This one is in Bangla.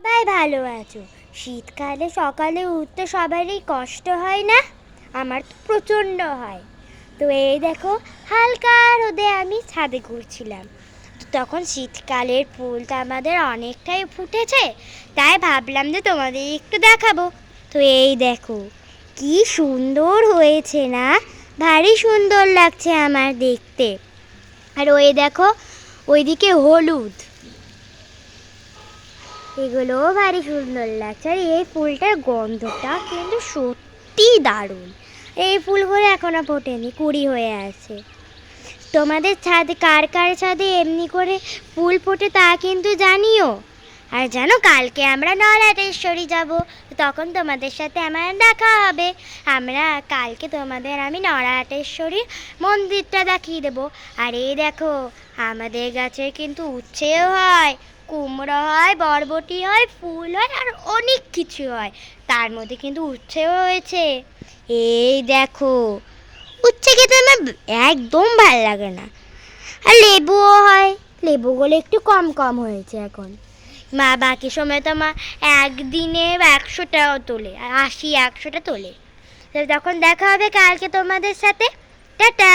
ভাই ভালো আছো? শীতকালে সকালে উঠতে সবারই কষ্ট হয় না? আমার তো প্রচণ্ড হয়। তো এই দেখো, হালকা রোদে আমি ছাদে ঘুরছিলাম। তো তখন শীতকালের ফুলটা আমাদের অনেকটাই ফুটেছে, তাই ভাবলাম যে তোমাদের একটু দেখাবো। তো এই দেখো, কি সুন্দর হয়েছে না? ভারী সুন্দর লাগছে আমার দেখতে। আর ওই দেখো, ওইদিকে হলুদ, এগুলোও ভারী সুন্দর লাগছে। আর এই ফুলটার গন্ধটা কিন্তু সত্যি দারুণ। এই ফুলগুলো এখনো ফোটেনি, কুড়ি হয়ে আছে। তোমাদের ছাদে কার কার ছাদে এমনি করে ফুল ফোটে তা কিন্তু জানিও। আর জানো, কালকে আমরা নলাটেশ্বরী যাব, তখন তোমাদের সাথে আমার দেখা হবে। আমরা কালকে তোমাদের আমি নলাটেশ্বরীর মন্দিরটা দেখিয়ে দেবো। আর এই দেখো, আমাদের গাছে কিন্তু উচ্ছেও হয়, কুমড়ো হয়, বরবটি হয়, ফুল হয়, আর অনেক কিছু হয়। তার মধ্যে কিন্তু উচ্ছেও হয়েছে। এই দেখো, উচ্ছে খেতে আমার একদম ভাল লাগে না। আর লেবুও হয়, লেবুগুলো একটু কম কম হয়েছে এখন। মা বাকি সময় তো মা একদিনে 100টাও তোলে, আর 80-100টা তোলে। তো তখন দেখা হবে কালকে তোমাদের সাথে। টাটা।